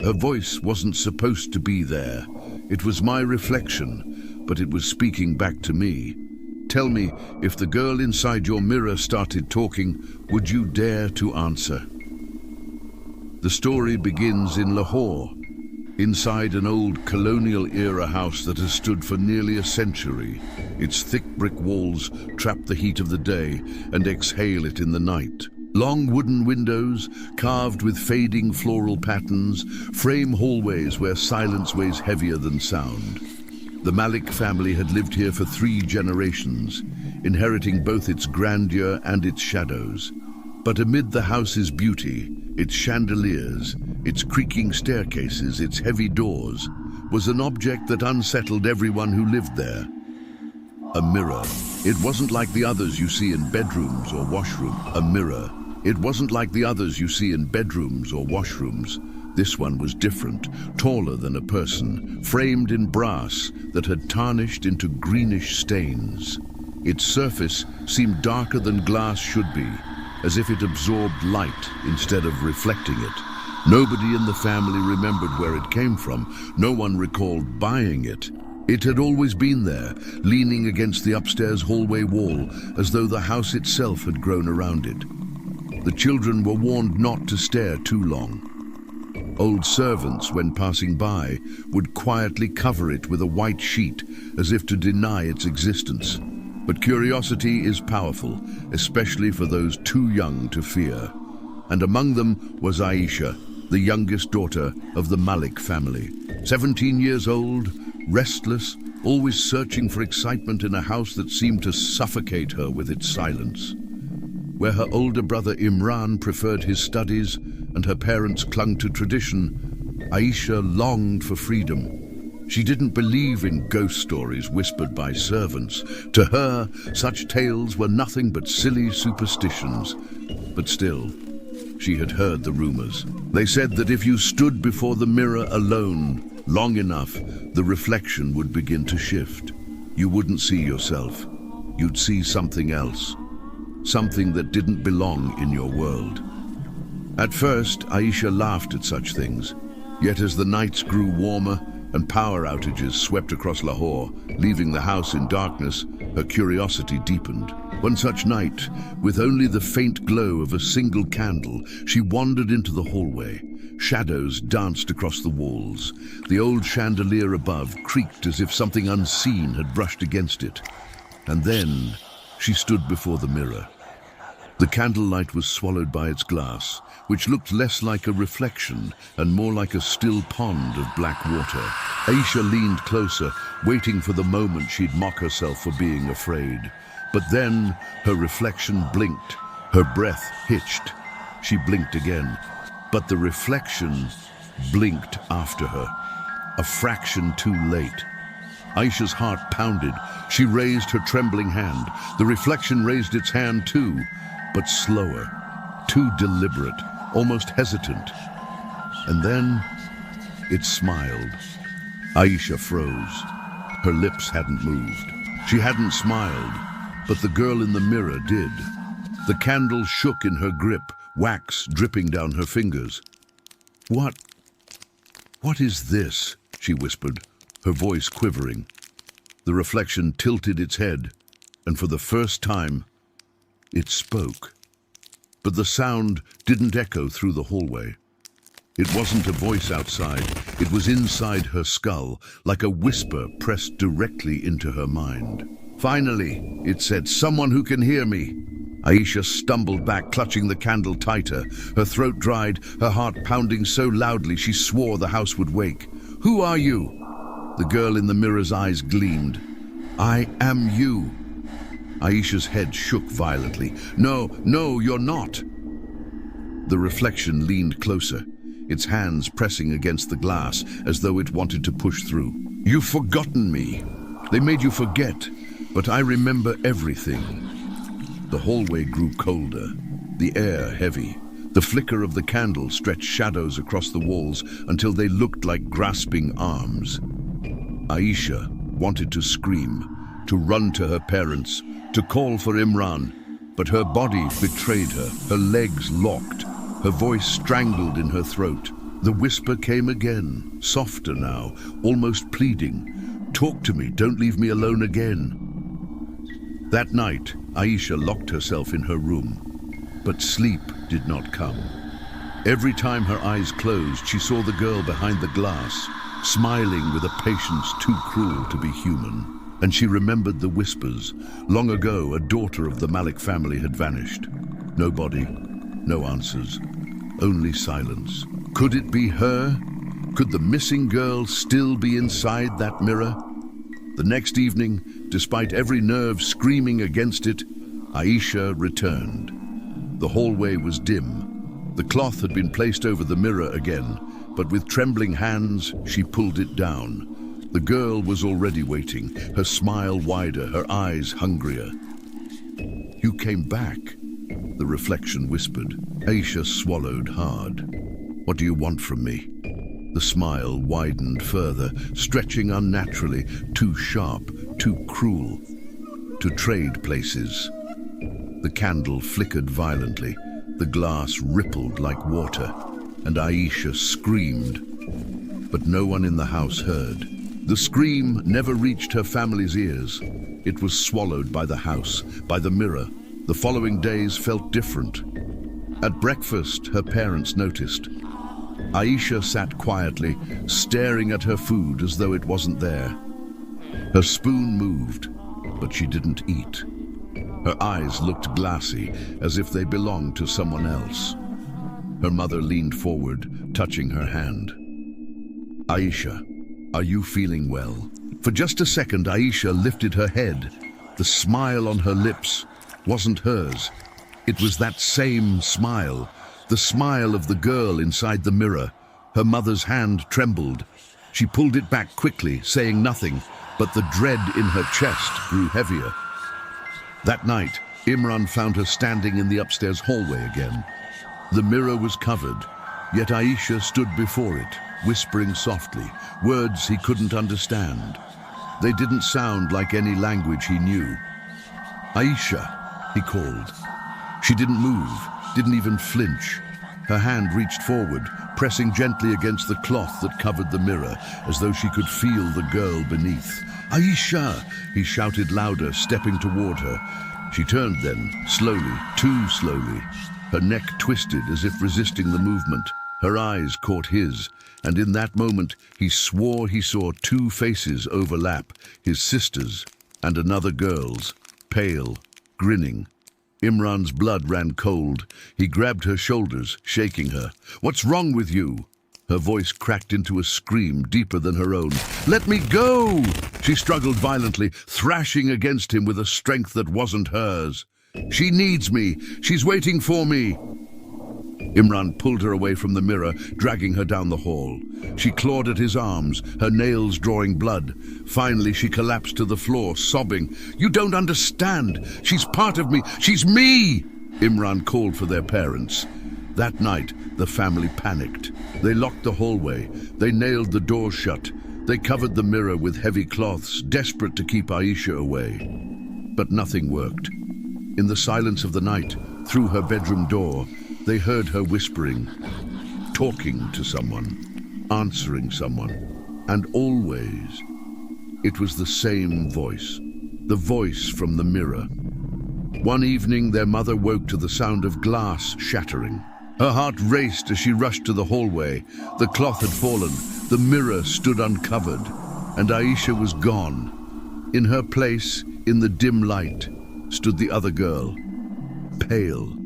Her voice wasn't supposed to be there. It was my reflection, but it was speaking back to me. Tell me, if the girl inside your mirror started talking, would you dare to answer? The story begins in Lahore, inside an old colonial-era house that has stood for nearly a century. Its thick brick walls trap the heat of the day and exhale it in the night. Long wooden windows, carved with fading floral patterns, frame hallways where silence weighs heavier than sound. The Malik family had lived here for 3 generations, inheriting both its grandeur and its shadows. But amid the house's beauty, its chandeliers, its creaking staircases, its heavy doors, was an object that unsettled everyone who lived there. A mirror. It wasn't like the others you see in bedrooms or washrooms. A mirror. It wasn't like the others you see in bedrooms or washrooms. This one was different, taller than a person, framed in brass that had tarnished into greenish stains. Its surface seemed darker than glass should be, as if it absorbed light instead of reflecting it. Nobody in the family remembered where it came from. No one recalled buying it. It had always been there, leaning against the upstairs hallway wall, as though the house itself had grown around it. The children were warned not to stare too long. Old servants, when passing by, would quietly cover it with a white sheet, as if to deny its existence. But curiosity is powerful, especially for those too young to fear. And among them was Aisha, the youngest daughter of the Malik family. 17 years old, restless, always searching for excitement in a house that seemed to suffocate her with its silence. Where her older brother Imran preferred his studies and her parents clung to tradition, Aisha longed for freedom. She didn't believe in ghost stories whispered by servants. To her, such tales were nothing but silly superstitions. But still, she had heard the rumors. They said that if you stood before the mirror alone long enough, the reflection would begin to shift. You wouldn't see yourself. You'd see something else. Something that didn't belong in your world. At first, Aisha laughed at such things. Yet as the nights grew warmer and power outages swept across Lahore, leaving the house in darkness, her curiosity deepened. One such night, with only the faint glow of a single candle, she wandered into the hallway. Shadows danced across the walls. The old chandelier above creaked as if something unseen had brushed against it. And then she stood before the mirror. The candlelight was swallowed by its glass, which looked less like a reflection and more like a still pond of black water. Aisha leaned closer, waiting for the moment she'd mock herself for being afraid. But then her reflection blinked, her breath hitched. She blinked again, but the reflection blinked after her, a fraction too late. Aisha's heart pounded. She raised her trembling hand. The reflection raised its hand too, but slower, too deliberate, almost hesitant. And then it smiled. Aisha froze. Her lips hadn't moved. She hadn't smiled, but the girl in the mirror did. The candle shook in her grip, wax dripping down her fingers. What is this?" she whispered, her voice quivering. The reflection tilted its head, and for the first time, it spoke. But the sound didn't echo through the hallway. It wasn't a voice outside, it was inside her skull, like a whisper pressed directly into her mind. "Finally," it said, "someone who can hear me." Aisha stumbled back, clutching the candle tighter. Her throat dried, her heart pounding so loudly she swore the house would wake. "Who are you?" The girl in the mirror's eyes gleamed. "I am you." Aisha's head shook violently. No, you're not." The reflection leaned closer, its hands pressing against the glass as though it wanted to push through. "You've forgotten me. They made you forget, but I remember everything." The hallway grew colder, the air heavy. The flicker of the candle stretched shadows across the walls until they looked like grasping arms. Aisha wanted to scream, to run to her parents, to call for Imran, but her body betrayed her, her legs locked, her voice strangled in her throat. The whisper came again, softer now, almost pleading. "Talk to me, don't leave me alone again." That night, Aisha locked herself in her room, but sleep did not come. Every time her eyes closed, she saw the girl behind the glass, smiling with a patience too cruel to be human. And she remembered the whispers. Long ago, a daughter of the Malik family had vanished. No body, no answers, only silence. Could it be her? Could the missing girl still be inside that mirror? The next evening, despite every nerve screaming against it, Aisha returned. The hallway was dim. The cloth had been placed over the mirror again, but with trembling hands, she pulled it down. The girl was already waiting, her smile wider, her eyes hungrier. "You came back," the reflection whispered. Aisha swallowed hard. "What do you want from me?" The smile widened further, stretching unnaturally, too sharp, too cruel. "To trade places." The candle flickered violently, the glass rippled like water, and Aisha screamed. But no one in the house heard. The scream never reached her family's ears. It was swallowed by the house, by the mirror. The following days felt different. At breakfast, her parents noticed. Aisha sat quietly, staring at her food as though it wasn't there. Her spoon moved, but she didn't eat. Her eyes looked glassy, as if they belonged to someone else. Her mother leaned forward, touching her hand. "Aisha, are you feeling well?" For just a second, Aisha lifted her head. The smile on her lips wasn't hers. It was that same smile, the smile of the girl inside the mirror. Her mother's hand trembled. She pulled it back quickly, saying nothing, but the dread in her chest grew heavier. That night, Imran found her standing in the upstairs hallway again. The mirror was covered, yet Aisha stood before it, whispering softly, words he couldn't understand. They didn't sound like any language he knew. "Aisha," he called. She didn't move, didn't even flinch. Her hand reached forward, pressing gently against the cloth that covered the mirror, as though she could feel the girl beneath. "Aisha!" he shouted louder, stepping toward her. She turned then, slowly, too slowly. Her neck twisted as if resisting the movement. Her eyes caught his, and in that moment he swore he saw two faces overlap, his sister's and another girl's, pale, grinning. Imran's blood ran cold. He grabbed her shoulders, shaking her. "What's wrong with you?" Her voice cracked into a scream deeper than her own. "Let me go!" She struggled violently, thrashing against him with a strength that wasn't hers. "She needs me. She's waiting for me." Imran pulled her away from the mirror, dragging her down the hall. She clawed at his arms, her nails drawing blood. Finally, she collapsed to the floor, sobbing. "You don't understand. She's part of me. She's me!" Imran called for their parents. That night, the family panicked. They locked the hallway. They nailed the doors shut. They covered the mirror with heavy cloths, desperate to keep Aisha away. But nothing worked. In the silence of the night, through her bedroom door, they heard her whispering, talking to someone, answering someone, and always it was the same voice, the voice from the mirror. One evening, their mother woke to the sound of glass shattering. Her heart raced as she rushed to the hallway. The cloth had fallen, the mirror stood uncovered, and Aisha was gone. In her place, in the dim light, stood the other girl, pale,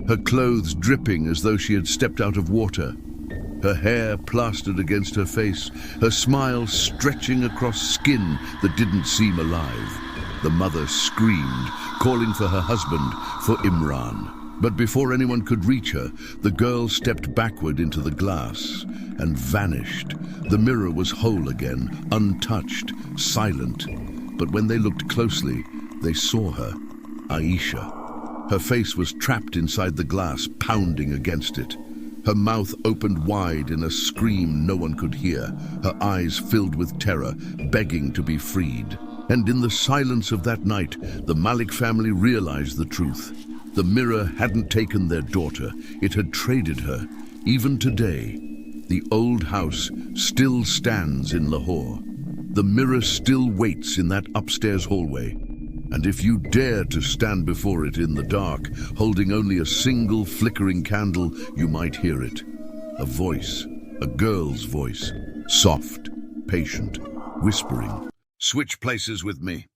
her clothes dripping as though she had stepped out of water, her hair plastered against her face, her smile stretching across skin that didn't seem alive. The mother screamed, calling for her husband, for Imran. But before anyone could reach her, the girl stepped backward into the glass and vanished. The mirror was whole again, untouched, silent. But when they looked closely, they saw her, Aisha. Her face was trapped inside the glass, pounding against it. Her mouth opened wide in a scream no one could hear, her eyes filled with terror, begging to be freed. And in the silence of that night, the Malik family realized the truth. The mirror hadn't taken their daughter, it had traded her. Even today, The old house still stands in Lahore. The mirror still waits in that upstairs hallway. And if you dare to stand before it in the dark, holding only a single flickering candle, you might hear it. A voice, a girl's voice, soft, patient, whispering. Switch places with me.